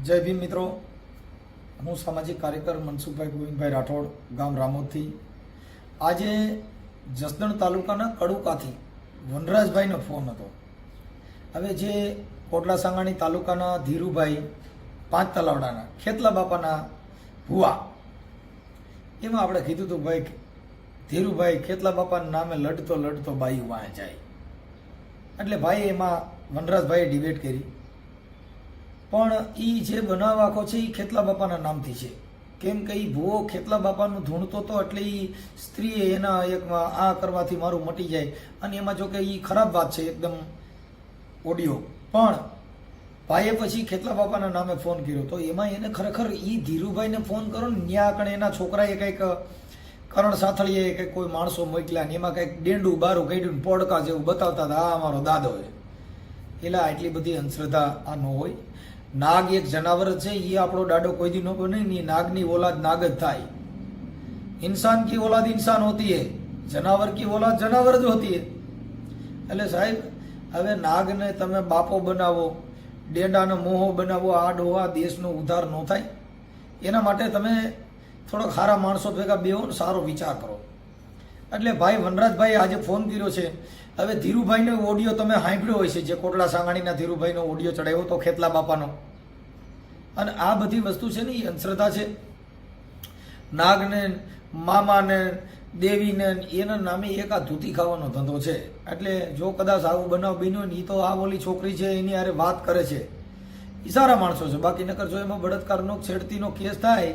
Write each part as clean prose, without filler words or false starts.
જય ભીમ મિત્રો, હું સામાજિક કાર્યકર મનસુખભાઈ ગોવિંદભાઈ રાઠોડ, ગામ રામોદથી. આજે જસદણ તાલુકાના કડુકાથી વનરાજભાઈનો ફોન હતો. હવે જે કોટલા સાંગાણી તાલુકાના ધીરુભાઈ પાંચ તલાવડાના ખેતલા બાપાના ભુવા, એમાં આપણે કીધું હતું ભાઈ ધીરુભાઈ ખેતલા બાપાના નામે લડતો લડતો બાઈ વાંહે જાય. એટલે ભાઈ એમાં વનરાજભાઈએ ડિબેટ કરી, પણ એ જે બનાવ આખો છે એ ખેતલા બાપાના નામથી છે. કેમ કે એ ભૂવો ખેતલા બાપાનું ધૂણતો હતો, એટલે એ સ્ત્રીએ એના એક આ કરવાથી મારું મટી જાય. અને એમાં જો કે એ ખરાબ વાત છે એકદમ ઓડિયો. પણ ભાઈએ પછી ખેતલા બાપાના નામે ફોન કર્યો, તો એમાં એને ખરેખર એ ધીરુભાઈને ફોન કરો ને, ત્યાં આગળ એના છોકરાએ કંઈક કરણ સાથળીએ કંઈક કોઈ માણસો મોકલ્યા ને એમાં કંઈક ડેંડું બારું કાઢ્યું ને પોડકા જેવું બતાવતા હતા, આ અમારો દાદો છે. એટલે આટલી બધી અંધશ્રદ્ધા આ ન હોય. નાગ એક જનાવર જ છે, એ આપણો દાડો કોઈ દી ન બને ને. નાગની ઓલાદ નાગ જ થાય. इंसान की औलाद इंसान होती है, जनावर की औलाद जनावर જ હોતી है. એટલે સાહેબ, હવે નાગને તમે બાપો બનાવો, ડેંડાનો મોહો બનાવો, આ ડોહા દેશનો ઉદ્ધાર ન થાય. એના માટે તમે થોડોક સારા માણસો ભેગા બેહો ને સારો વિચાર કરો. એટલે ભાઈ વનરાજભાઈ આજે ફોન કર્યો છે. હવે ધીરુભાઈનો ઓડિયો તમે સાંભળ્યો હોય છે, જે કોટલા સાંગાણીના ધીરુભાઈનો ઓડિયો ચડાવ્યો તો ખેતલા બાપાનો. અને આ બધી વસ્તુ છે ને એ અંધશ્રદ્ધા છે. નાગને, મામાને, દેવીને એના નામે એક આ ધૂતી ખાવાનો ધંધો છે. એટલે જો કદાચ આવું બનાવ બન્યો ને, એ તો આ ઓલી છોકરી છે એની હારે વાત કરે છે, એ સારા માણસો છે. બાકી નકર જો એમાં બળાત્કારનો છેડતીનો કેસ થાય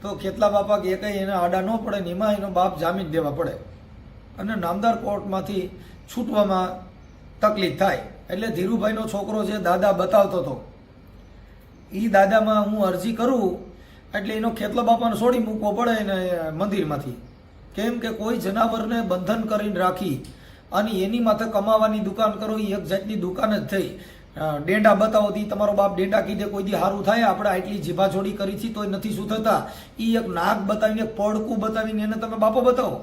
તો ખેતલા બાપા કે કંઈ એને આડા ન પડે ને, એમાં એનો બાપ જામીન દેવા પડે અને નામદાર કોર્ટમાંથી છૂટવામાં તકલીફ થાય. એટલે ધીરુભાઈનો છોકરો છે દાદા બતાવતો હતો, એ દાદામાં હું અરજી કરું એટલે એનો ખેતલા બાપાને છોડી મૂકવો પડે એને મંદિરમાંથી. કેમ કે કોઈ જનાવરને બંધન કરીને રાખી અને એની માથે કમાવાની દુકાન કરો, એ એક જાતની દુકાન જ થઈ. ડેંડા બતાવો તો તમારો બાપ ડેંડા કીધે કોઈ દી સારું થાય? આપણે આટલી જીભાજોડી કરી છે તોય નથી શું થતા. એ એક નાક બતાવીને, એક પડકું બતાવીને એને તમે બાપો બતાવો.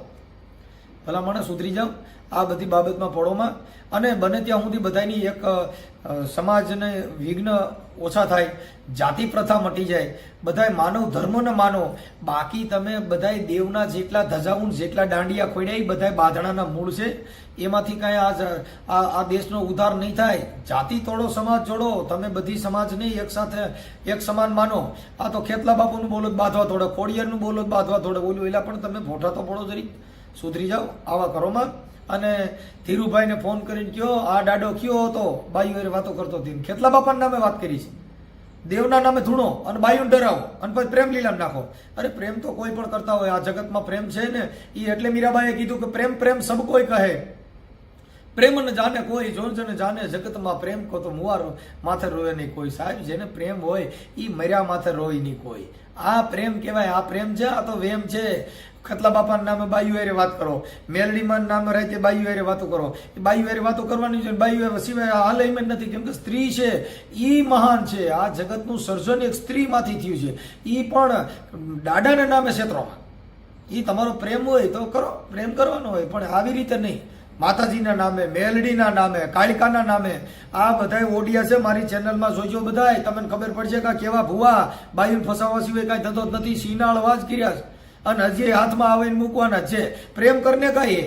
ભલા મને સુધરી જાઓ આ બધી બાબતમાં પડોમાં. અને બને ત્યાં સુધી બધાની એક સમાજને વિઘ્ન ઓછા થાય, જાતિ પ્રથા મટી જાય, બધાય માનવ ધર્મને માનો. બાકી તમે બધાય દેવના જેટલા ધજાઉન, જેટલા દાંડિયા ખોડ્યા, એ બધાય બાંધણાના મૂળ છે. એમાંથી કાંઈ આ દેશનો ઉદ્ધાર નહીં થાય. જાતિ તોડો, સમાજ જોડો. તમે બધી સમાજને એક સાથે એક સમાન માનો. આ તો ખેતલા બાપુનું બોલો બાંધવા તોડે, ખોડિયારનું બોલો બાંધવા તોડે, બોલું એલા પણ તમે ભોઠા તો પડો જરી, સુધરી જાઓ આવા કરોમાં. અને ધીરુભાઈને ફોન કરીને કયો આ દાડો કયો હતો બાઈઓ વાતો કરતો હતી, ખેતલા બાપાના નામે વાત કરી છે, દેવના નામે ધૂણો અને બાઈઓને ડરાવો અને પછી પ્રેમ લીલામાં નાખો. અરે પ્રેમ તો કોઈ પણ કરતા હોય, આ જગતમાં પ્રેમ છે ને. એ એટલે મીરાબાઈએ કીધું કે પ્રેમ પ્રેમ સબ કોઈ કહે, પ્રેમ ન જાને કોઈ, જોન જને જાને જગતમાં પ્રેમ કો તો મુવાર માથે રોવે નહીં કોઈ. સાહેબ, જેને પ્રેમ હોય એ મર્યા માથે રોય નહીં કોઈ. આ પ્રેમ કહેવાય, આ પ્રેમ છે, આ તો વેમ છે. ખેતલા બાપાના નામે બાઈઓ હારે વાત કરો, મેલડીમાં નામે રહે તે બાઈઓ હારે વાતો કરો. એ બાઈઓ હારે વાતો કરવાની છે, બાઈઓ સિવાય હાલ એમ જ નથી. કેમ કે સ્ત્રી છે એ મહાન છે. આ જગતનું સર્જન એક સ્ત્રીમાંથી થયું છે, એ પણ દાડાના નામે ક્ષેત્રોમાં. એ તમારો પ્રેમ હોય તો કરો, પ્રેમ કરવાનો હોય, પણ આવી રીતે નહીં. માતાજીના નામે, મેલડીના નામે, કાળિકાના નામે આ બધા ઓડિયા છે મારી ચેનલમાં જોઈજો બધાય. તમને ખબર પડશે કે કેવા ભુવા બાયું ફસાવા સિવાય કાંઈ થતો જ નથી. સીના અવાજ કર્યા છે અને હજી હાથમાં આવીને મૂકવાના છે. પ્રેમ કરને કાંઈ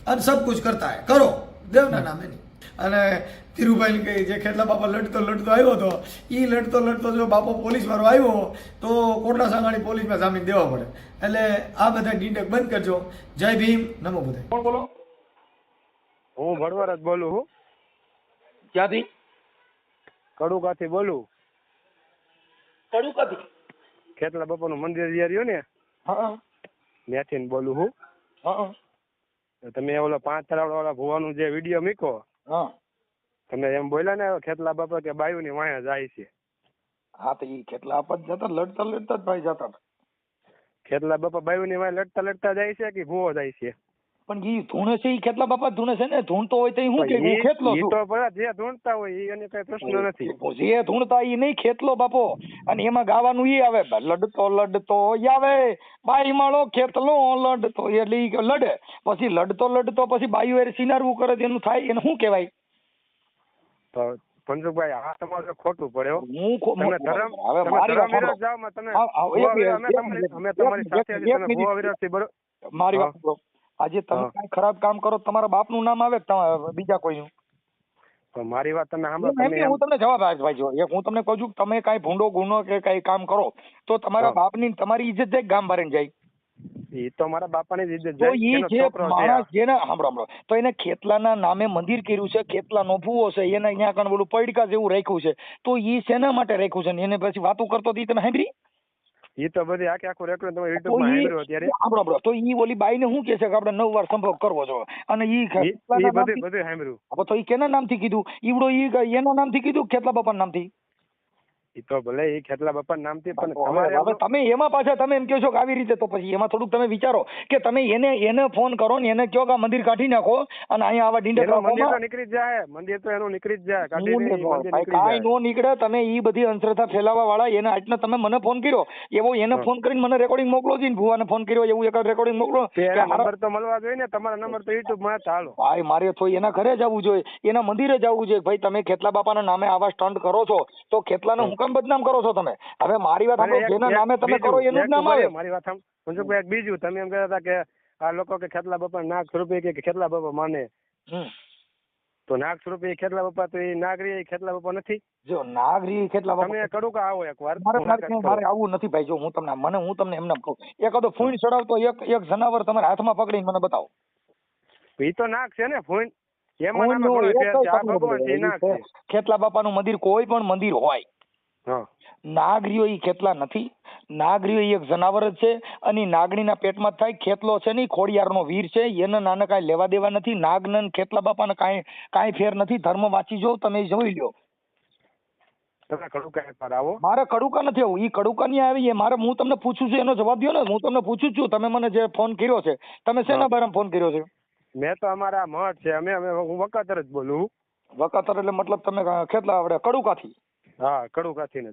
અને સબ કુછ કરતા હે, કરો દેવના નામે નહીં. અને ધીરુભાઈને કહી, જે ખેતલા બાપા લડતો લડતો આવ્યો હતો, એ લડતો લડતો જો બાપો પોલીસ વાળો આવ્યો તો કોટલા સાંગાણી પોલીસમાં જામીન દેવા પડે. એટલે આ બધા ડીંડક બંધ કરજો. જય ભીમ, નમો બુદ્ધાય. કોણ બોલો? હું ભડવર જ બોલું છું. ક્યાંથી? કડુકાથી બોલું. કડુકાથી? ખેતલા બાપાનું મંદિર જે રહ્યું ને, હા ત્યાંથી બોલું છું. હા તમે ઓલા 5 તળાવવાળા ભુવાનું જે વિડીયો મૂકો, હા તમે એમ બોલ્યા ને ખેતલા બાપા કે બાયુની વાયા જાય છે. હા તો એ કેટલા આપત જતા લડતા લડતા જ ભાઈ જતા. ખેતલા બાપા બાયુની વાય લડતા લડતા જાય છે કે ભુવો જાય છે? પણ એ ધૂણે છે, એ કેટલા બાપા ધૂણે છે ને. ધૂણતો હોય તો હું કે હું ખેતલો ઈ છું. તો બરાબર, જે ધૂણતા હોય એ એને કઈ પ્રશ્ન નથી. જે ધૂણતા એ નહીં ખેતલો બાપો. અને એમાં ગાવાનું ઈ આવે, લડતો લડતો ઈ આવે, બાઈ માળો ખેતલો લડતો, એટલે ઈ લડે. પછી લડતો લડતો પછી બાઈ સિનારવું કરે, એનું થાય એને શું કહેવાય? તો મનસુખભાઈ આ તમારે ખોટું પડે હો. હું તમે ધર્મ હવે તમે મારી ધર્મ વાત વિરોધ સાંભળો. જાઓ માં તમે હા, હા, ભુવા એક વિરોધ મિનિટ, અમે તમારી સાથે છીએ, એક તમે મિનિટ. ભુવા વિરોધ થી બરોબર. મારી હા. વાત સાંભળો. આજે તમે હા. કઈ ખરાબ કામ કરો તો તમારા બાપનું નામ આવે કે બીજા કોઈનું? તો મારી વાત તમે સાંભળો. એમ તમે કે હું તમને જવાબ આપીશ ભાઈ. જો એક હું તમને કહું છું કે તમે કાંઈ ભૂંડો ગુનો કે કઈ કામ કરો તો તમારા હા. બાપની તમારી ઇજ્જત જાય ગામ બારે જાય. એ તો મારા બાપાની જ ઇજ્જત તો જાય. ઈ એનો જે છોકરો છે આ. માણસ જેને સાંભળો તો એને ખેતલાના નામે મંદિર કર્યું છે, ખેતલાનો ભૂવો છે, એને અહીંયા કણ બોલું પૈડકા જેવું રાખ્યું છે, તો ઈ શેના માટે રાખ્યું છે ને એને પછી વાતો કરતો હતી તમે સાંભળી? એ તો બધી આખું રેકોર્ડ તમે તો યુટ્યુબ માં ઈ સાંભળ્યું અત્યારે. સાંભળો તો ઈ ઓલી બાઈને શું કે છે કે આપણે 9 વાર સંભોગ કરવો જોઈએ અને ઈ એ ખેતલાના બધું નામથી- બધું સાંભળ્યું. હવે તો ઈ કેના નામથી કીધું? ઈવડો ઈ એના નામથી કીધું ખેતલા બાપાના નામથી? એ તો ભલે એ ખેતલા બાપા નામથી પણ હવે તમારે હવે તમે એમાં પાછા તમે એમ કહો છો કે આવી રીતે, તો પછી એમાં થોડુંક તમે વિચારો કે તમે એને ફોન કરો ને એને કહો કે આ મંદિર કાઢી નાખો અને અહીંયા આવા ડીંડક એનું મંદિર તો રાખવામાં નીકળી જ જાય. મંદિર તો એનું નીકળી જ જાય. કાઢીને હું ઈ નહીં મંદિર ભાઈ, નીકળી કાંઈ જાય. નો નીકળે. તમે ઈ બધી અંધશ્રદ્ધા ફેલાવા વાળા એને આટલા તમે મને ફોન કર્યો એવો એને હા. ફોન કરીને મને રેકોર્ડિંગ મોકલો છે ને ભુવાને ફોન કર્યો એવું એક રેકોર્ડિંગ મોકલો તો કે એના મારા- નંબર તો મળવા જોઈએ ને. તમારા નંબર તો યુટ્યુબ માં હતા. હાલો. ભાઈ મારે તો એના ઘરે જવું જોઈએ, એના મંદિરે જવું જોઈએ. ભાઈ તમે ખેતલા બાપાના નામે આવા સ્ટન્ટ કરો છો તો ખેતલાને હું કામ બદનામ કરો છો તમે? હવે મારી વાત સાંભળો, જેના નામે તમે કરો એનું જ નામ આવે. મારી વાત સાંભળો મનસુખભાઈ. એક બીજું તમે એમ કહેતા હતા કે આ લોકો કે ખેતલા બાપા નાગ સ્વરૂપે કે ખેતલા બાપા માને, હમ. તો નાગ સ્વરૂપે ખેતલા બાપા તો એ નાગરી ખેતલા બાપા નથી. જો નાગરી ખેતલા બાપા તમે કડુકા આવો એકવાર મારે મુલાકાત કરો. મારે આવું નથી ભાઈ. જો હું તમને એમને કહું, એકાદો ફૂણ ચડાવતો એક જનાવર તમારા હાથમાં પકડીને મને બતાવો. એ તો નાગ છે ને ફૂણ. એમાં ફૂણનું નામે ઘણો એક ફેર છે. આ જ ભગવાન છે એ નાગ છે. ખેતલા બાપાનું મંદિર કોઈ પણ મંદિર હોય, હા. નાગરીઓ ઈ ખેતલા નથી. નાગરીઓ ઈ એક જનાવર જ છે અને ઈ નાગણીના પેટમાં જ થાય. ખેતલો છે ને ઈ ખોડિયારનો વીર છે, એને નાના કાંઈ લેવા દેવા નથી. નાગને ને ખેતલા બાપાને કાંઈ ફેર નથી. ધર્મ વાંચી જો તમે, જોઈ લ્યો. તમે કડુકા એકવાર આવો. મારે કડુકા નથી આવું. ઈ કડુકા ની આવી મારે, હું તમને પૂછું છું એનો જવાબ દો ને. હું તમને પૂછું છું, તમે મને જે ફોન કર્યો છે તમે શેના બારામાં ફોન કર્યો છે? મેં તો અમારા મઠ છે અમે હું વકાતર જ બોલું. વકાતર એટલે મતલબ તમે ખેતલા આપણે કડુકાથી? હા, કડુકાથી ને.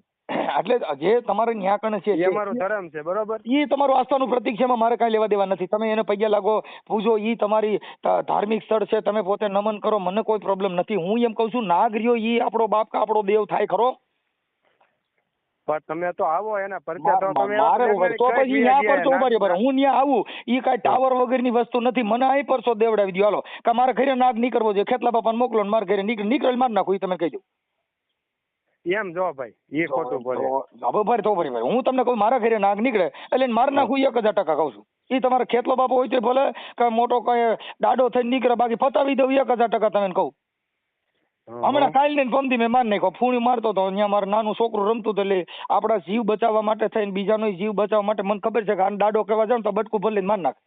એટલે જે તમારે ન્યા કણે છે એ અમારો ધર્મ છે. બરોબર. ઈ તમારું આસ્થાનું પ્રતીક છે, એમાં મારે કાંઈ લેવા દેવા નથી. તમે એને પગે લાગો, પૂજો, ઈ તમારી ધાર્મિક સ્થળ છે, તમે પોતે નમન કરો, મને કોઈ પ્રોબ્લેમ નથી. હું એમ કહું છું નાગરીઓ ઈ આપણો બાપ કે આપણો દેવ થાય ખરો? પણ તમે તો આવો એના પરચા તો તમે મારે તો પછી ન્યા પરચો ઉભા રહ્યો. હું ન્યા આવું, ઈ કાંઈ ટાવર વગરની વસ્તુ નથી. મને અહીં પરચો દેવડાવી દો. હાલો કે મારે ઘરે નાગ નીકળવો છે, ખેતલા બાપાને મોકલો ને મારે ઘરે નીકળેલ માર નાખું, ઈ તમે કહી દો. એમ જો ભાઈ એ ખોટું પડે. હવે ભાઈ તો ભાઈ હું તમને કહું મારા ઘરે નાગ નીકળે એટલે માર નાખું 1000% કહું છું. ઈ તમારે ખેતલો બાપો હોય તો ભલે કઈ મોટો કઈ દાડો થઈને નીકળે, બાકી પતાવી દઉં 1000% તમને કહું. હમણાં કાલ ને ફોનથી મેં માર નાખ્યો. ફૂણી મારતો હતો ત્યાં મારું નાનું છોકરું રમતું હતું, એટલે આપણા જીવ બચાવવા માટે થઈને બીજાનો જીવ બચાવવા માટે મને ખબર છે કે આને દાડો કહેવા જાવ તો બટકું ભલે માર નાખ.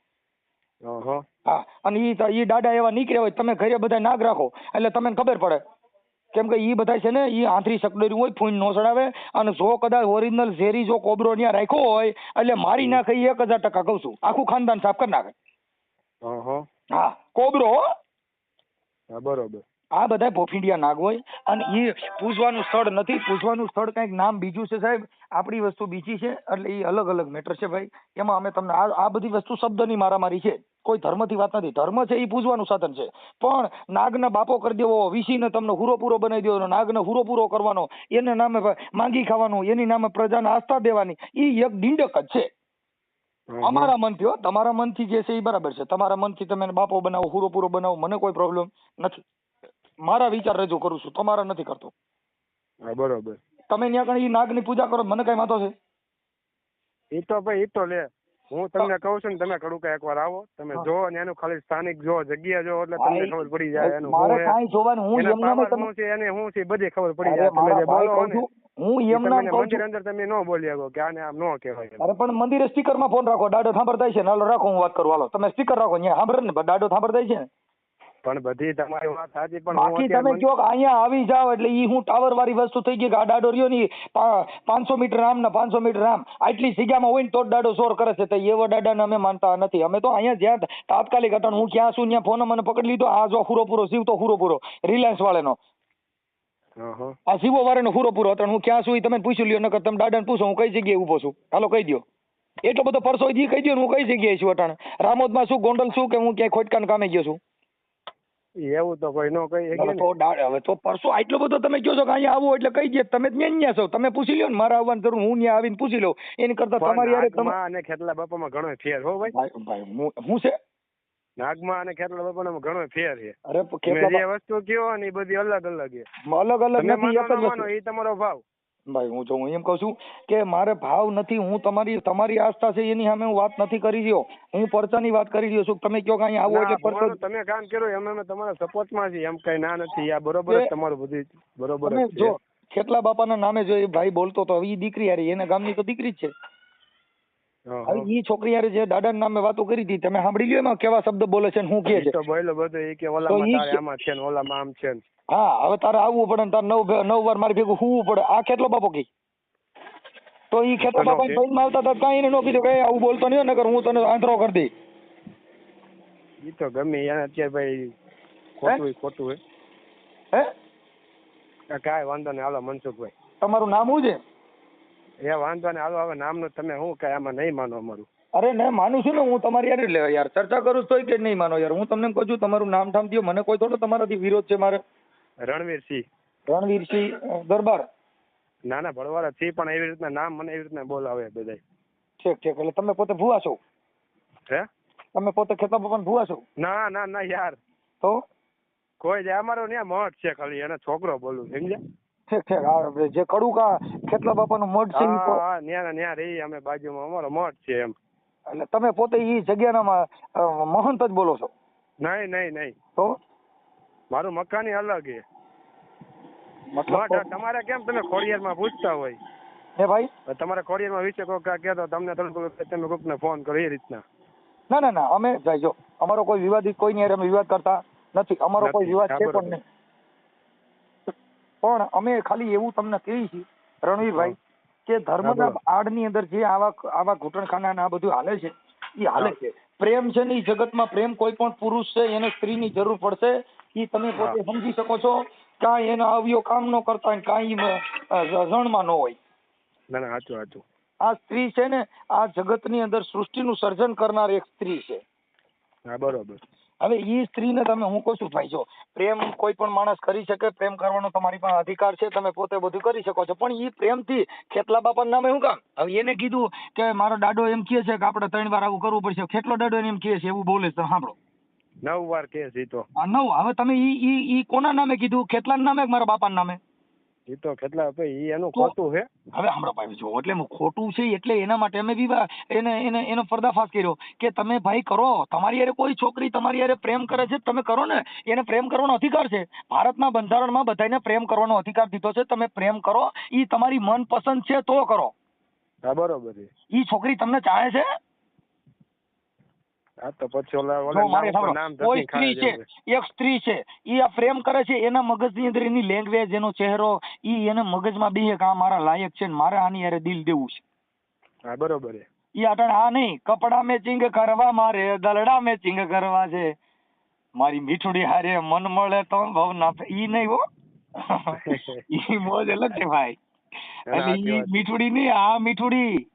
હા, અને ઈ દાડા એવા નીકળ્યા હોય, તમે ઘરે બધા નાગ રાખો એટલે તમને ખબર પડે. કેમ કે ઈ બધા છે ને ઈ આંધળી સકડોરી હોય, ફૂણ નો ચડાવે. અને જો કદાચ ઓરિજિનલ ઝેરી જો કોબરો ત્યાં રાખ્યો હોય એટલે મારી નાખે 1000% કહું છું. આખું ખાનદાન સાફ કરી નાખે. હા, કોબરો. બરોબર. આ બધા ભોફીડિયા નાગ હોય અને એ પૂજવાનું સ્થળ નથી. પૂજવાનું સ્થળ કંઈક નામ બીજું છે સાહેબ, આપણી વસ્તુ બીજી છે, એટલે એ અલગ અલગ મેટર છે ભાઈ. એમાં અમે તમને આ બધી વસ્તુ શબ્દની મારામારી છે, કોઈ ધર્મથી વાત નથી. ધર્મ છે એ પૂજવાનું સાધન છે, પણ નાગને બાપો કરી દેવો, વીસીને તમને હુરો પૂરો બનાવી દેવાનો, નાગને હુરો પૂરો કરવાનો, એને નામે માંગી ખાવાનું, એની નામે પ્રજાને આસ્થા દેવાની, એ એક ડીંડક જ છે. અમારા મનથી, તમારા મનથી જે છે એ બરાબર છે. તમારા મનથી તમે બાપો બનાવો, હુરો પૂરો બનાવો, મને કોઈ પ્રોબ્લેમ નથી. મારા વિચાર રજૂ કરું છું, તમારા નથી કરતો. બરોબર. તમે ત્યાં કઈ નાગની પૂજા કરો, મને કઈ વાંધો છે? એ તો ભાઈ એ તો લે, હું તમને કહું છું ને, તમે કડુકા એકવાર આવો, તમે જો ને એનું ખાલી સ્થાનિક જો જગ્યા જો એટલે તમને ખબર પડી જાય. એનું મારે કાંઈ જોવાનું, હું એમના શું છે એને શું છે બધી ખબર પડી જાય. તમે જે બોલો ને હું એમના મંદિર અંદર તમે ન બોલી શકો કે આને આમ ન કહેવાય. અરે પણ મંદિરે સ્પીકર માં ફોન રાખો, દાડો સાંભળતા છે ને, હાલો રાખો હું વાત કરું. હાલો તમે સ્પીકર રાખો, ત્યાં સાંભળે ને, દાડો સાંભળતા છે ને. પણ બધી તમારી વાત સાચી, પણ બાકી તમે કહો કે અહીંયા આવી જાવ એટલે ઈ હું ટાવર વાળી વસ્તુ થઈ ગઈ કે આ દાડો રહ્યો ની 500 મીટર આમ ને 500 મીટર આમ આટલી જગ્યામાં હોય ને તો જ દાડો શોર કરે છે. તો એવા દાડાને અમે માનતા નથી. અમે તો અહીંયા જ્યાં તાત્કાલિક હતા, હું ક્યાં છું ત્યાં ફોન મને પકડી લીધો. આ જો હુરો પૂરો શિવ તો હુરો પૂરો રિલાયન્સ વાળાનો, આ શિવો વાળાનો હુરો પૂરો હતો. હું ક્યાં છું તમે પૂછી લ્યો, નકર તમે દાદાને પૂછો હું કઈ જગ્યાએ ઉભો છું. હાલો કહી દો, એટલો બધો પરસો કહી દો હું કઈ જગ્યાએ છું અટાણે. રામોદમાં છું, ગોંડલ છું, કે હું ક્યાંય ખોટકાન કામે ગયો છું? એવું તો કોઈ નો કહી શકે હવે ને. તો હવે તો પરસો આટલો બધો તમે કહો છો કે અહીંયા આવો એટલે કહી દે, તમે ત્યાં છો, તમે પૂછી લો ને, મારે આવવાની જરૂર, હું ત્યાં આવીને પૂછી લઉં. એની કરતા તમારી યારે તમે નાગમાં અને ખેતલા બાપામાં ઘણો ફેર હો ભાઈ. ભાઈ હું છે નાગમાં અને ખેતલા બાપામાં ઘણો ફેર છે. અરે તમે કેટલા જે વસ્તુ કયો ને એ બધી અલગ અલગ છે. અલગ અલગ તમે નથી, એક માનો જ ન માનો વસ્તુ. એ તમારો ભાવ. ભાઈ હું એમ કહું છું કે મારે ભાવ નથી, હું તમારી આસ્થા છે એની સામે હું વાત નથી કરી રહ્યો, હું પરચાની વાત કરી રહ્યો છું. તમે કહો કે અહીંયા આવો ના, એટલે પરચો. ભગવાનનું તમે કામ કર્યું અમે તમારા સપોર્ટમાં છીએ, એમ કઈ ના નથી. આ બરોબર જ તમારું બધું બરોબર તમે જ છે. જો ખેતલા બાપાના નામે જો એ ભાઈ બોલતો તો, એ દીકરી હારી, એને ગામની તો દીકરી જ છે. હા, હવે ઈ છોકરી હારે જે દાદાના નામે વાતો કરી હતી, તમે સાંભળી લ્યો એમાં કેવા શબ્દ બોલે છે ને શું કહે એ છે. તો બોલો બધું એ કે ઓલામાં ઈ તારે આમાં છે ને ઓલામાં આમ છે ને. હા, હવે તારે આવવું પડે ને તારે નવ વાર મારી ભેગું હોવું પડે. આ કેટલો બાપો કી તો ઈ ખેતલા બાપા ભાઈમાં આવતા હતા, કાંઈ એને નો કીધું કે આવું બોલતો નહીં નકર હું તને આંતરો કરી દઈ. ઈ તો ગમે એને અત્યારે ભાઈ ખોટું હોય. હે કાંઈ વાંધો નહીં, હાલો મનસુખભાઈ. તમારું નામ શું છે? એ વાંધો નહીં, હાલો હવે નામનું તમે શું કાંઈ આમાં નહીં માનો અમારું. અરે ને માનું છું ને, હું તમારી યાર એટલે યાર ચર્ચા કરું છું તોય કે નહીં માનો યાર. હું તમને કહું છું તમારું નામ ઠામ દો, મને કોઈ થોડો તમારાથી વિરોધ છે. મારે રણવીરસિંહ. રણવીરસિંહ દરબાર. ના ના, ભળવાળા છે પણ એવી રીતના નામ મને એવી રીતના બોલાવે બધાય. ઠીક ઠીક. એટલે તમે પોતે ભૂવા છો? હે? તમે પોતે ખેતલા બાપાના ભૂવા છો? ના ના ના યાર, તો કોઈ જાય અમારો ત્યાં મઠ છે ખાલી, એને છોકરો બોલું સમજ્યા. ઠીક ઠીક. હા, જે કડુકા ખેતલા બાપાનું મઠ છે ઈ તો. હા, ન્યા રહી અમે બાજુમાં, અમારો મઠ છે એમ. એટલે તમે પોતે ઈ જગ્યાના મહંત જ બોલો છો? નહીં. તો મારું મકાન અલગ છે. મતલબ તમારે કેમ તમે ખોડિયારમાં પૂછતા હોય, હે ભાઈ? તમારે ખોડિયારમાં વિશે કોઈ કહેતો તમને થોડું તમે કોકને ફોન કરો એ રીતના. ના અમે જાય જો અમારો કોઈ વિવાદિત કોઈ નહીં, અમે વિવાદ કરતા નથી. અમારો કોઈ વિવાદ છે પણ નહીં. પણ અમે ખાલી એવું તમને કહીએ છીએ રણવીરભાઈ કે ધર્મના આડની અંદર જે આવા ઘૂંટણખાના આ બધું હાલે છે એ હાલે છે. પ્રેમ છે ને એ જગતમાં પ્રેમ કોઈ પણ પુરુષ છે એને સ્ત્રીની જરૂર પડશે, એ તમે પોતે સમજી શકો છો. કાંઈ એના અવયવ કામ ન કરતા હોય, કાંઈ જણમાં ન હોય. ના સાચું. આ સ્ત્રી છે ને આ જગતની અંદર સૃષ્ટિનું સર્જન કરનાર એક સ્ત્રી છે. હા બરોબર. હવે એ સ્ત્રીને તમે, હું કહું છું ભાઈ, જો પ્રેમ કોઈ પણ માણસ કરી શકે, પ્રેમ કરવાનો તમારી પાસે અધિકાર છે, તમે પોતે બધું કરી શકો છો. પણ એ પ્રેમથી ખેતલા બાપાના નામે શું કામ? હવે એને કીધું કે મારો દાડો એમ કહે છે કે આપણે 3 વાર આવું કરવું પડશે, ખેતલો દાડો એને એમ કહે છે એવું બોલે છે, સાંભળો. 9 વાર કે છે તો. 9. હવે તમે ઈ કોના નામે કીધું? ખેતલાના નામે કે મારા બાપાના નામે? એ તો કેટલા ભાઈ એનું ખોટું છે. હવે હમણાં ભાઈ જો એટલે ખોટું છે એટલે એના માટે અમે એનો પર્દાફાશ કર્યો કે તમે ભાઈ કરો, તમારી યારે કોઈ છોકરી તમારી યારે પ્રેમ કરે છે તમે કરો ને, એને પ્રેમ કરવાનો અધિકાર છે. ભારતના બંધારણમાં બધાને પ્રેમ કરવાનો અધિકાર દીધો છે. તમે પ્રેમ કરો, ઈ તમારી મનપસંદ છે તો કરો. હા બરોબર છે. ઈ છોકરી તમને ચાહે છે? આ તો પછી કોઈ સ્ત્રી છે, એક સ્ત્રી છે, ઈ આ પ્રેમ કરે છે, એના મગજની અંદર એની લેંગ્વેજ, એનો ચહેરો, ઈ એને મગજમાં બેહે કે આ મારા લાયક છે ને મારે આની હારે દિલ દેવું છે. હા બરોબર છે. ઈ અટાણે આ નહીં કપડા મેચિંગ કરવા મારે દલડા મેચિંગ કરવા છે, મારી મીઠુડી હારે મન મળે તો ભવના, ઈ નહીં હો. ઈ મોજ અલગ છે ભાઈ. એટલે ઈ મીઠુડી નહીં, આ મીઠુડી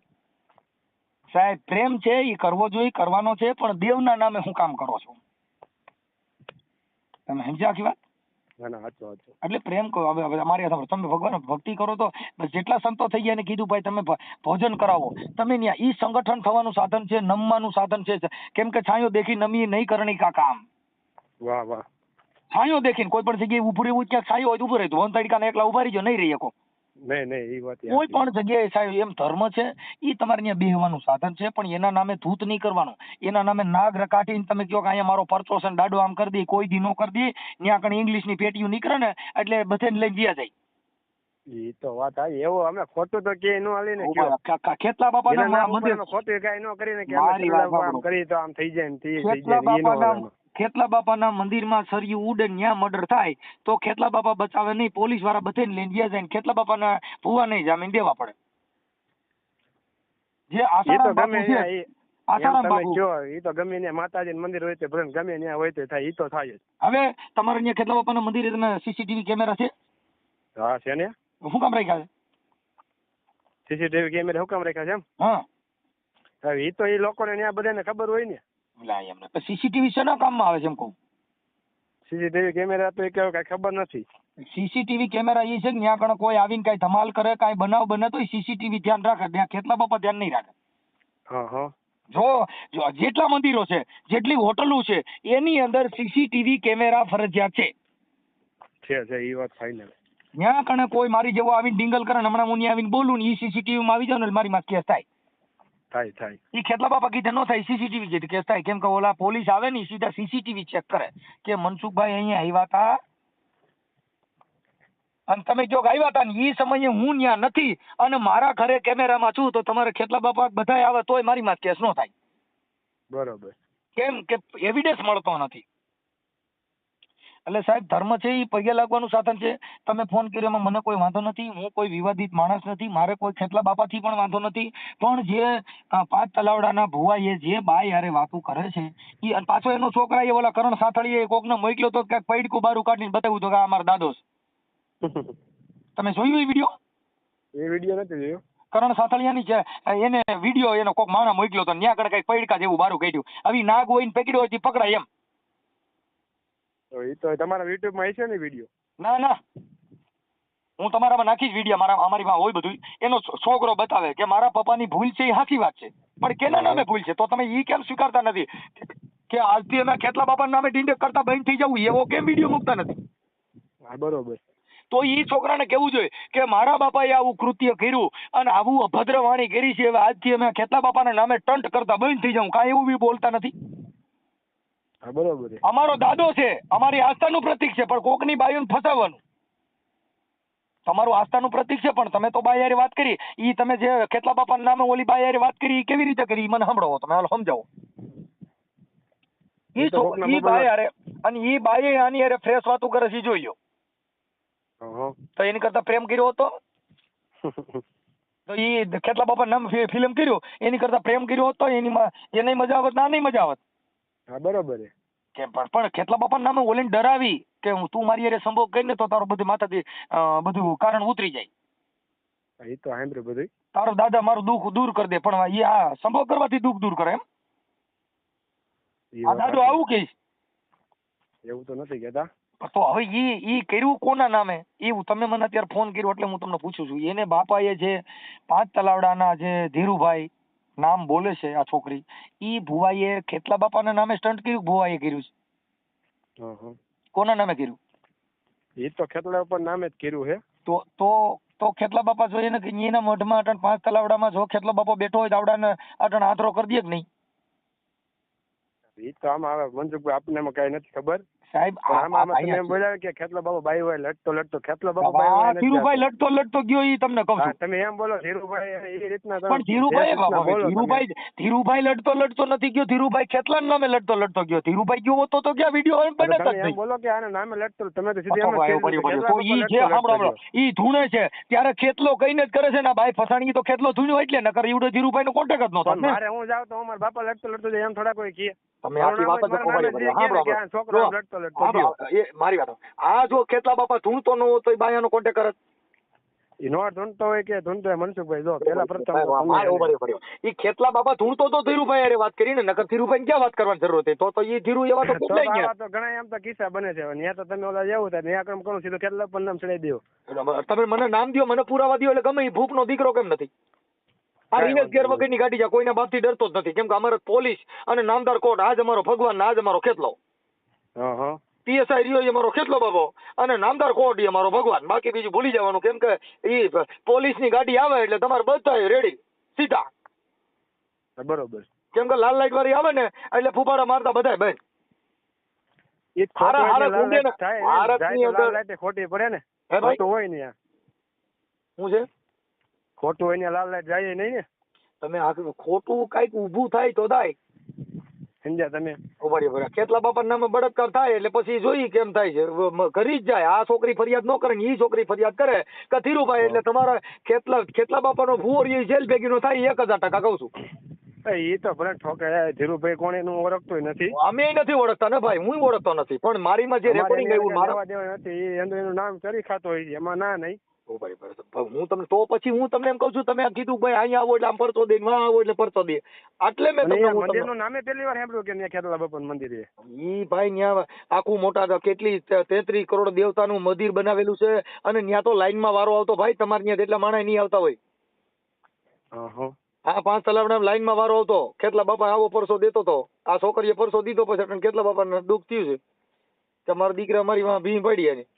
સાહેબ પ્રેમ છે એ કરવો જોઈએ, કરવાનો છે, પણ દેવના નામે હું કામ કરો છો? તમે સમજ્યા આખી વાત? એટલે પ્રેમ કરો. હવે અમારી તમે ભગવાન ભક્તિ કરો તો જેટલા સંતો થઈ ગયા એને કીધું ભાઈ તમે ભોજન કરાવો, તમે ત્યાં ઈ સંગઠન થવાનું સાધન છે, નમવાનું સાધન છે. કેમ કે છાંયો દેખી નમી નહીં કરણી કા કામ. વાહ વાહ. છાંયો દેખીને કોઈ પણ જગ્યાએ ઉભું રહેવું, ક્યાંક છાંયો હોય ઉભું રહેતું, વન તડકાને એકલા ઉભા રહી જાઓ, નહીં રહી શકો. નહીં એ વાત કોઈ પણ જગ્યાએ સાહેબ એમ ધર્મ છે એ તમારે ત્યાં બેહવાનું સાધન છે, પણ એના નામે ધૂત નહીં કરવાનું. એના નામે નાગ રકાટીને તમે કહો કે અહીંયા મારો પરચો છે દાડો આમ કરી દે, કોઈ દી નો કરી દે, ત્યાં કણ ઇંગ્લિશની પેટીઓ નીકળે ને એટલે બધાને લઈ ગયા જાય. એ તો વાત આવી. એવું અમે ખોટું તો કે નો હાલી ને ખેતલા બાપાના મંદિર ખોટું કઈ નો કરીને કે આમ કરી તો આમ થઈ જાય ને થઈ જાય. ખેતલા બાપાના મંદિરમાં સરિયું ઉડે ન્યા મર્ડર થાય તો ખેતલા બાપા બચાવે નહીં, પોલીસ વાળા બધાને લઈને ગયા જાય, ખેતલા બાપાના ભૂવા નહીં જામીન દેવા પડે. જે આસારામ બાપુ છે, આસારામ બાપુ એ તો ગમે ત્યાં માતાજી મંદિર હોય તો ગમે ત્યાં હોય તો થાય, એ તો થાય જ. હવે તમારે ત્યાં ખેતલા બાપાના મંદિરે તમે સીસીટીવી કેમેરા છે? હા છે ને. શું કામ રાખ્યા છે સીસીટીવી કેમેરા? શું કામ રાખ્યા છે એમ? હા હવે એ તો એ લોકોને ત્યાં બધાને ખબર હોય ને. સીસીટીવી શેના કામમાં આવે છે એમ કહું? સીસીટીવી કેમેરા તો એ કઈ ખબર નથી. સીસીટીવી કેમેરા એ છે કે ત્યાં કણે કોઈ આવીને કઈ ધમાલ કરે કાંઈ બનાવ બને તો સીસીટીવી ધ્યાન રાખે, ત્યાં ખેતલા બાપા ધ્યાન નહીં રાખે. હા હા જો જેટલા મંદિરો છે, જેટલી હોટલો છે, એની અંદર સીસીટીવી કેમેરા ફરજિયાત છે. છે એ વાત ફાઇનલ. ત્યાં કણે કોઈ મારી જેવો આવીને ડિંગલ કરે ને હમણાં હું ત્યાં આવીને બોલું ને એ સીસીટીવી માં આવી જાવ ને એટલે મારી માં કેસ થાય. થાય એ ખેતલા બાપા કીધે ન થાય, સીસીટીવી કીધે કેસ થાય. કેમ કે ઓલા પોલીસ આવે ને ઈ સીધા સીસીટીવી ચેક કરે કે મનસુખભાઈ અહીંયા આવ્યા હતા અને તમે જો આવ્યા હતા ને એ સમયે હું ત્યાં નથી અને મારા ઘરે કેમેરામાં છું તો તમારે ખેતલા બાપા બધાય આવે તોય મારી માં કેસ ન થાય. બરોબર. કેમ કે એવિડન્સ મળતો નથી. એટલે સાહેબ ધર્મ છે એ પગે લાગવાનું સાધન છે. તમે ફોન કર્યો એમાં મને કોઈ વાંધો નથી, હું કોઈ વિવાદિત માણસ નથી, મારે કોઈ ખેતલા બાપાથી પણ વાંધો નથી. પણ જે 5 તલાવડાના ભુવાએ જે બાઈ હારે વાતો કરે છે એ અને પાછો એનો છોકરા એ ઓલા કરણ સાથળીએ કોકને મોકલ્યો તો ક્યાંક પૈડકું બારું કાઢીને બતાવ્યું તો કે આ અમારો દાદો છે. તમે જોયું એ વિડીયો? એ વિડીયો નથી જોયો. કરણ સાથળિયાની છે એને વિડીયો એનો કોક માણા મોકલ્યો તો ત્યાં આગળ કઈ પૈડકા જેવું બારું કાઢ્યું. આવી નાગ હોય ને પકડ્યો હોય પકડાય એમ. એ તો તમારા યુટ્યુબ માં છે ને વિડીયો? ના હું તમારામાં નાખીશ વિડીયો, અમારી માં હોય બધું. એનો છોકરો બતાવે કે મારા પપ્પાની ભૂલ છે એ સાચી વાત છે, પણ કેના નામે ભૂલ છે? તો તમે ઈ કેમ સ્વીકારતા નથી કે આજથી અમે ખેતલા બાપાના નામે ડિંડક કરતા બંધ થઈ જવું? એવો કેમ વિડીયો મૂકતા નથી? હા બરોબર. તો ઈ છોકરાને કેવું જોઈએ કે મારા બાપાએ આવું કૃત્ય કર્યું અને આવું અભદ્ર વાણી કરી છે, હવે આજથી અમે ખેતલા બાપાના નામે ટંટ કરતા બંધ થઈ જાઉં. કાંઈ એવું બી બોલતા નથી. હા બરોબર. અમારો દાદો છે, અમારી આસ્થાનું પ્રતીક છે, પણ કોકની બાઈઓને ફસાવવાનું. તમારું આસ્થાનું પ્રતીક છે પણ તમે તો બાઈ હારે વાત કરી. ઈ તમે જે ખેતલા બાપાના નામે ઓલી બાઈ હારે વાત કરી કેવી રીતે કરી મને સંભળાવો, તમે હાલો સમજાવો. ઈ બાઈ હારે અને ઈ બાઈ આની હારે ફ્રેશ વાતો કરે છે જોઈ લો. તો એની કરતા પ્રેમ કર્યો હતો તો ઈ ખેતલા બાપા નામ ફિલ્મ કર્યું એની કરતા પ્રેમ કર્યો હતો એની મજા આવત ના નહીં મજા આવત. હા બરોબર કે પણ ખેતલા બાપા નામે ઓલીને ડરાવી કે તું મારી હારે સંભોગ કરીને તો તારું બધું માથાથી બધું કારણ ઉતરી જાય. એ તો સાંભળ્યું બધું. તારો દાદા મારું દુઃખ દૂર કરી દે, પણ એ આ સંભોગ કરવાથી દુઃખ દૂર કરે એમ? આ દાદો આવું કહીશ? એવું તો નથી કહેતા. તો હવે ઈ કર્યું કોના નામે? એવું તમે મને અત્યારે ફોન કર્યો એટલે હું તમને પૂછું છું. એને બાપાએ જે 5 તલાવડાના જે ધીરુભાઈ નામ બોલે છે આ છોકરી, ઈ ભુવાએ ખેતલા બાપાના નામે સ્ટન્ટ કર્યું? ભુવાએ કર્યું છે? કોના નામે કર્યું? એ તો ખેતલા બાપા નામે જ કર્યું છે. તો ખેતલા બાપા જોઈએ ને કે એના મઢમાં અટણ 5 તલાવડામાં જો ખેતલા બાપા બેઠો હોય તો આવડાને અટણ આંતરો કરી દે કે નહીં? એ તો આમાં આવે મનસુખભાઈ, આપણને એમાં કઈ નથી ખબર સાહેબ. આમાં તમે એમ બોલ્યા કે ખેતલા બાપા બાઈ હોય લડતો ખેતલા બાપા બાઈ હોય ધીરુભાઈ લડતો ગયો ઈ તમને કહું છું. તમે એમ બોલો ધીરુભાઈ એ રીતના પણ ધીરુભાઈ લડતો નથી ગયો. ધીરુભાઈ ખેતલાના નામે લડતો ગયો. ધીરુભાઈ ગયો હોતો તો ક્યાં વિડીયો બનતા જ નહીં. બોલો કે આના નામે લડતો, તમે તો સીધી એમ તો ઈ જે સાંભળો ઈ ધૂણે છે ત્યારે ખેતલો કઈને જ કરે છે ને ભાઈ ફસાણી તો ખેતલો ધૂણ્યો એટલે નકર ઈવડો ધીરુભાઈ નો કોન્ટેક્ટ જ નતો. મારે હું જાવ તો અમારા બાપા લડતો જાય એમ થોડા કોઈ કહે? તમે આખી વાત જ મારી વાત આ જો ખેતલા બાપા ધૂણતો ન હોય તો બાયાનો કોન્ટેક્ટ કરે? ઈ નો ધૂણતો હોય કે ધૂણતો હોય મનસુખભાઈ જો પેલા પ્રથમ ઈ ખેતલા બાપા ધૂણતો તો ધીરુભાઈ હારે વાત કરીને નકર ધીરુભાઈ ક્યાં વાત કરવાની જરૂર હતી? તો ઈ ધીરુ એવા તો કેટલાય ગયા. તો ઘણા એમ તો કિસ્સા બને છે. ત્યાં તો તમે ઓલા જેવું થાય ત્યાં કામ કરું સીધો ખેતલા પર નામ ચડાવી દેવો. તમે મને નામ દો, મને પુરાવા દો એટલે ગમે. ભૂપ નો દીકરો કેમ નથી? આ રિવેશ ગેર વગરની ગાડી છે, કોઈના બાપથી ડરતો જ નથી. કેમ કે અમારે પોલીસ અને નામદાર કોર્ટ આજ અમારો ભગવાન આજ અમારો ખેતલો. પીએસઆઈ રહ્યો એ અમારો ખેતલો બાબો અને નામદાર કોર્ટ એ અમારો ભગવાન. બાકી બીજું ભૂલી જવાનું. કેમ કે એ પોલીસની ગાડી આવે એટલે તમારે બધા રેડી સીધા. બરોબર. કેમ કે લાલ લાઈટ વાળી આવે ને એટલે ફૂફાડા મારતા બધા બંધ. ખોટી પડે ને હોય ને શું છે ખોટું હોય ને લાલ લાઈટ જાય નહીં ને. તમે ખોટું કઈક ઊભું થાય તો થાય સમજ્યા તમે? ખેતલા બાપા નામે બળાત્કાર થાય એટલે પછી જોઈ કેમ થાય છે, કરી જ જાય. આ છોકરી ફરિયાદ ન કરે ને ઈ છોકરી ફરિયાદ કરે કે ધીરુભાઈ એટલે તમારા ખેતલા બાપાનો ભૂવો જેલ ભેગી નો થાય 1000% કહું છું. એ તો ભલે ઠોકે ધીરુભાઈ કોણ એનું ઓળખતો નથી. અમે નથી ઓળખતા ને ભાઈ, હું ઓળખતો નથી. પણ મારીમાં જે રેકોર્ડિંગ આવ્યું મારવા દેવા નથી એનું નામ કરી ખાતો હોય છે એમાં ના નહીં. ઓ ભાઈ ભાઈ હું તમને તો પછી હું તમને એમ કહું છું તમે કીધું ભાઈ અહીંયા આવો એટલે આમ પરચો દે વાં આવો એટલે પરચો દે એટલે મેં તમને મંદિર નું નામે પહેલી વાર સાંભળ્યું કે ત્યાં ખેતલા બાપાનું મંદિર છે. ઈ ભાઈ ન્યા આખું મોટા કેટલી 33 કરોડ દેવતાનું મંદિર બનાવેલું છે અને ન્યા તો લાઈનમાં વારો આવતો ભાઈ તમારે ન્યા જેટલા માણસ નહીં આવતા હોય. હા 5 તલાવડા લાઈનમાં વારો આવતો ખેતલા બાપા આવો પરસો દેતો તો આ છોકરીએ પરસો દીધો પછી ખેતલા બાપાને દુઃખ થયું છે કે મારા દીકરા મારી વાં ભીં પડી એની.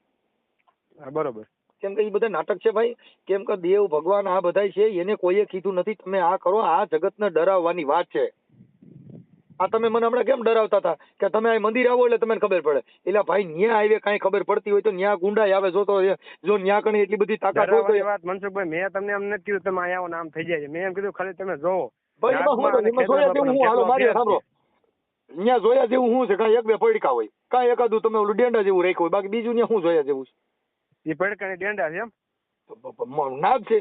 બરોબર. કેમ કે એ બધા નાટક છે ભાઈ. કેમ કે દેવ ભગવાન આ બધા છે એને કોઈએ કીધું નથી તમે આ કરો. આ જગતને ડરાવવાની વાત છે. આ તમે મને હમણાં કેમ ડરાવતા હતા કે તમે આ મંદિર આવો એટલે તમને ખબર પડે. એટલે ભાઈ ન્યા આવે કાંઈ ખબર પડતી હોય તો ન્યા ગુંડા આવે જો ન્યા કણી એટલી બધી તાકાત હોય તો વાત મનસુખભાઈ મેં તમને એમ નથી કીધું તમે અહીંયા આવો નામ થઈ જાય. મેં એમ કીધું ખાલી તમે જોવો. ભાઈ એમાં જોયા જેવું હું હાલો મારી સાંભળો ન્યા જોયા જેવું શું છે કાંઈ એક બે પડકા હોય કાંઈ એકાદું તમે ઓલું ડેંડા જેવું રાખ્યું હોય બાકી બીજું ન્યા શું જોયા જેવું છે. એ પડકાની ડેંડા છે એમ નાગ છે.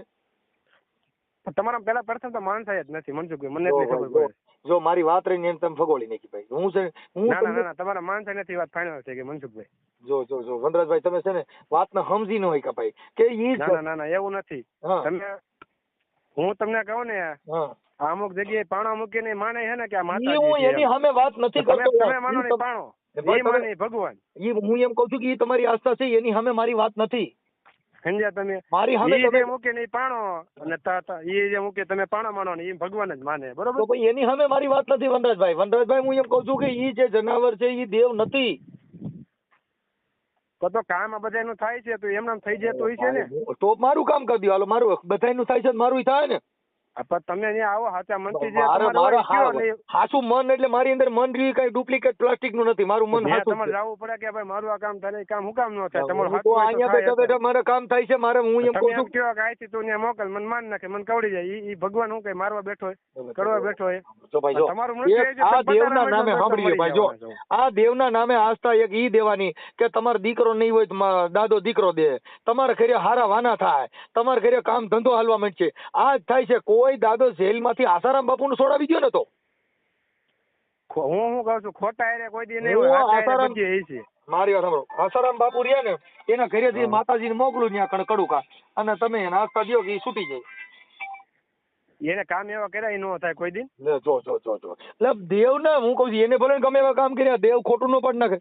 તમારા પેલા પ્રથમ તો માણસાઈ જ નથી મનસુખભાઈ મને એટલી ખબર પડે. જો મારી વાત રહીને એમ તમે ફગોળી નાખી ભાઈ હું છે હું ના તમારા માણસાઈ નથી વાત ફાઇનલ છે કે મનસુખભાઈ. જો વનરાજભાઈ તમે છે ને વાતને સમજી ન હોય કે ભાઈ કે ઈ ના એવું નથી. તમે હું તમને કહું ને અમુક જગ્યાએ પાણો મૂકીને માને છે ને કે આ માતાજી એની સામે વાત નથી કરતો. તમે માનો નહીં પાણો એ માને ભગવાન. હું એમ કહું છું કે એ તમારી આસ્થા છે એની સામે મારી વાત નથી. સમજ્યા તમે? મારી સામે તમે મૂકે ને પાણો અને એ જે મૂકે તમે પાણો માનો ને એ ભગવાન જ માને. બરોબર. તો ભાઈ એની સામે મારી વાત નથી વનરાજભાઈ હું એમ કહું છું કે ઈ જે જનાવર છે ઈ દેવ નથી. તો કામ આ બધાનું થાય છે તો એમનામ થઈ જતું હોય છે ને. તો મારું કામ કરી દો હાલો મારું બધાનું થાય છે મારું થાય ને. તમે અહીંયા આવો સાચા મનથી હાચું મન એટલે મારી અંદર મન રહ્યું કઈ ડુપ્લિકેટ પ્લાસ્ટિક નું નથી. મારું મન તમારે જવું પડે કે ભાઈ મારું આ કામ થાય કામ હું કામ ન થાય. તમારું અહીંયા બેઠા બેઠા મારે કામ થાય છે મારે હું એમ કહું છું કે આયથી તું ત્યાં મોકલ મને માન નાખે મને કવડી જાય. ઈ ભગવાન હું કઈ મારવા બેઠો હોય કરવા બેઠો હોય. જો ભાઈ જો આ દેવના નામે સાંભળ્યો ભાઈ જો આ દેવના નામે આસ્થા એક ઈ દેવાની કે તમારો દીકરો નહીં હોય તો દાદો દીકરો દે. તમારા ઘરે હારા વાના થાય. તમારા ઘરે કામ ધંધો હાલવા માંડશે. આ જ થાય છે. કોઈ દાદો જેલમાંથી આસારામ બાપુને છોડાવી ગયો નતો. હું કહું છું ખોટા એરે કોઈ દી નહીં હોય. આસારામ મારી વાત સાંભળો આસારામ બાપુ રહ્યા ને એના ઘરેથી માતાજીને મોકલું ત્યાં કડુકા અને તમે એને આસ્થા દો કે એ છૂટી જાય. એને કામ એવા કર્યા ન થાય કોઈ દિન. જો એટલે દેવ ને હું કહું છું એને ભલે ગમે એવા કામ કર્યા દેવ ખોટું ન પડ નાખે.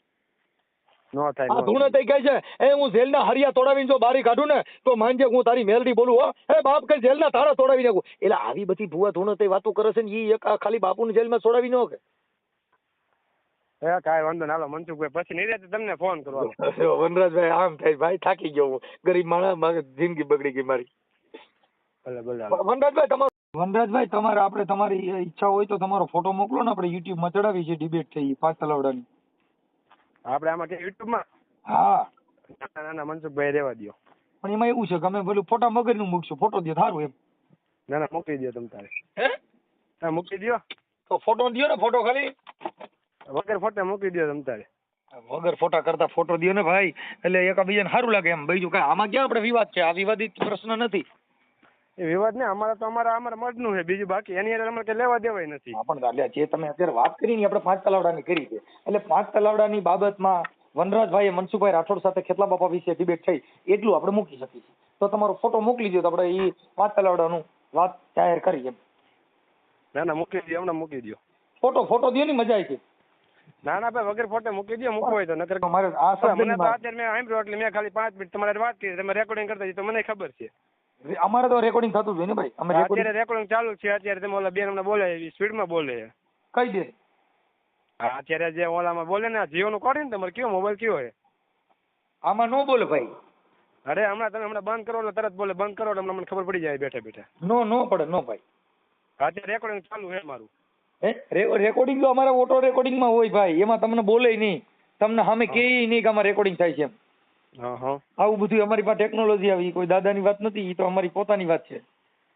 નો થાય ધૂને થઈ કહે છે એ હું જેલના હરિયા તોડાવીને જો બારી કાઢું ને તો માનજે હું તારી મેલડી બોલું હો એ બાપ કે જેલના તાળા તોડાવી નાખું. એટલે આવી બધી ભૂવા ધૂને થઈ વાતો કરે છે ને ઈ એક ખાલી બાપુને જેલમાં છોડાવી ન કે. કાંઈ વાંધો ના. મનસુખભાઈ પછી નિરાતે તમને ફોન કરવાનો. વનરાજભાઈ આમ થાય ભાઈ થાકી ગયો હું ગરીબ માણસ જિંદગી બગડી ગઈ મારી. વનરાજભાઈ તમારે આપણે તમારી ઈચ્છા હોય તો તમારો ફોટો મોકલો ને આપણે યુટ્યુબમાં ચડાવી છે ડિબેટ થઈ 5 તલાવડાની. આપણે આમાં કે યુટ્યુબમાં? હા ના મનસુખભાઈ રહેવા દો. પણ એમાં એવું છે કે અમે પેલું ફોટા મગરનું મૂકશું ફોટો દે સારું એમ. ના મૂકી દો તમ તારે. મૂકી દો તો ફોટો દો ને ફોટો ખાલી વગર ફોટા મૂકી દો તમ તારે. વગર ફોટા કરતા ફોટો દો ને ભાઈ એટલે એકબીજાને સારું લાગે એમ. બીજું કઈ આમાં ક્યાં આપણે વિવાદ છે? આ વિવાદિત પ્રશ્ન નથી. એ વિવાદ ને અમારા તો અમારા મર્દનું છે બીજું બાકી એની અંદર અમારે કઈ લેવા દેવાય નથી. પણ જે તમે અત્યારે વાત કરી ને આપણે 5 તલાવડાની કરી છે એટલે 5 તલાવડાની બાબતમાં વનરાજભાઈ મનસુખભાઈ રાઠોડ સાથે ખેતલા બાપા વિશે ડિબેટ થઈ એટલું આપણે મૂકી શકીએ છીએ. તો તમારો ફોટો મોકલી દો તો આપણે એ 5 તલાવડાનું વાત જાહેર કરી એમ. ના મૂકી દો હમણાં મૂકી દો. ફોટો દો ની મજા આવી છે. ના ભાઈ વગર ફોટો મૂકી દો મૂકવો હોય તો નકર મારે આ મને તો અત્યારે મેં સાંભળ્યું એટલે મેં ખાલી 5 મિનિટ તમારે વાત કરી તમે રેકોર્ડિંગ કરતા તો મને ખબર છે. અમારે તો રેકોર્ડિંગ થતું જ ને ભાઈ. અમે અત્યારે રેકોર્ડિંગ ચાલુ છે. અત્યારે તમે ઓલા બેન અમને બોલે સ્પીડમાં બોલે છે. કઈ દે અત્યારે જે ઓલામાં બોલે ને જીઓ નું કાઢી ને તમારે કયો મોબાઈલ કયો છે? આમાં નો બોલે ભાઈ. અરે હમણાં બંધ કરો એટલે તરત બોલે બંધ કરો એટલે મને ખબર પડી જાય બેઠા બેઠા. નો પડે નો ભાઈ. અત્યારે રેકોર્ડિંગ ચાલુ છે મારું. રેકોર્ડિંગ તો અમારા ઓટો રેકોર્ડિંગમાં હોય ભાઈ. એમાં તમને બોલે નહીં તમને સામે કે નહીં કે આમાં રેકોર્ડિંગ થાય છે એમ. આવું બધું અમારી પાસે ટેકનોલોજી આવી કોઈ દાદાની વાત નથી. એ તો અમારી પોતાની વાત છે.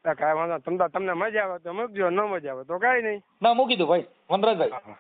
કાંઈ વાંધો તમને મજા આવે તો મૂકજો ન મજા આવે તો કાંઈ નહીં. ના મૂકી દો ભાઈ વનરાજભાઈ.